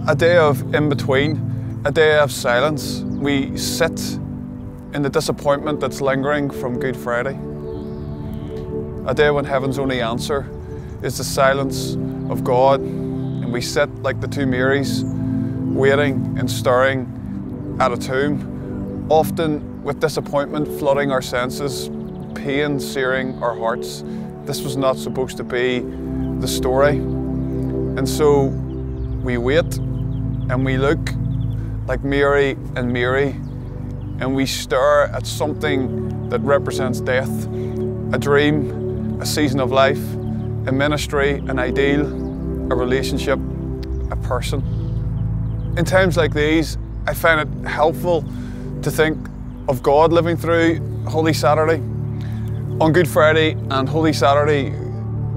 A day of in-between, a day of silence. We sit in the disappointment that's lingering from Good Friday. A day when heaven's only answer is the silence of God, and we sit like the two Marys, waiting and staring at a tomb, often with disappointment flooding our senses, pain searing our hearts. This was not supposed to be the story. And so we wait and we look like Mary and Mary, and we stare at something that represents death, a dream, a season of life, a ministry, an ideal, a relationship, a person. In times like these, I find it helpful to think of God living through Holy Saturday. On Good Friday and Holy Saturday,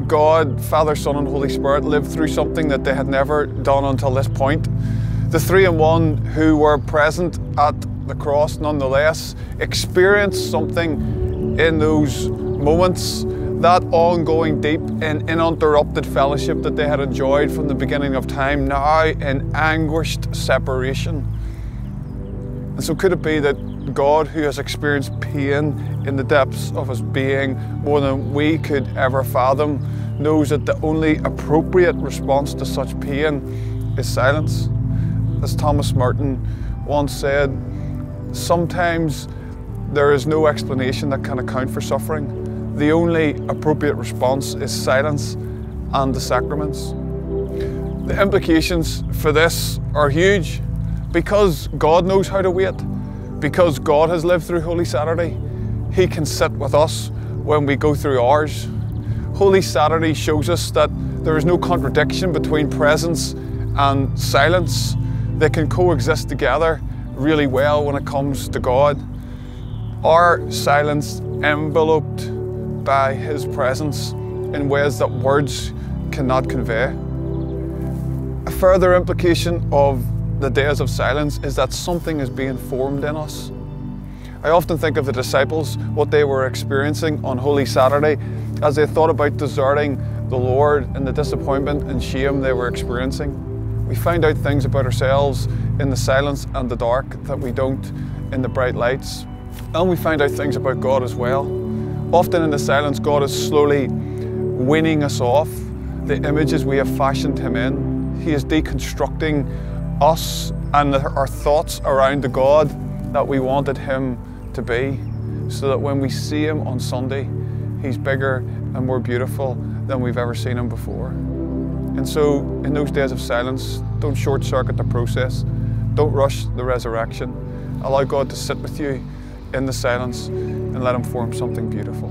God, Father, Son and Holy Spirit lived through something that they had never done until this point. The three in one who were present at the cross nonetheless experienced something in those moments, that ongoing deep and uninterrupted fellowship that they had enjoyed from the beginning of time, now in anguished separation. And so could it be that God, who has experienced pain in the depths of his being more than we could ever fathom, knows that the only appropriate response to such pain is silence? As Thomas Merton once said, sometimes there is no explanation that can account for suffering. The only appropriate response is silence and the sacraments. The implications for this are huge. Because God knows how to wait, because God has lived through Holy Saturday, he can sit with us when we go through ours. Holy Saturday shows us that there is no contradiction between presence and silence. They can coexist together really well when it comes to God. Our silence enveloped by his presence in ways that words cannot convey. A further implication of the days of silence is that something is being formed in us. I often think of the disciples, what they were experiencing on Holy Saturday as they thought about deserting the Lord and the disappointment and shame they were experiencing. We find out things about ourselves in the silence and the dark that we don't in the bright lights. And we find out things about God as well. Often in the silence, God is slowly weaning us off the images we have fashioned him in. He is deconstructing us and our thoughts around the God that we wanted him to be, so that when we see him on Sunday, he's bigger and more beautiful than we've ever seen him before. And so in those days of silence, don't short circuit the process. Don't rush the resurrection. Allow God to sit with you in the silence and let him form something beautiful.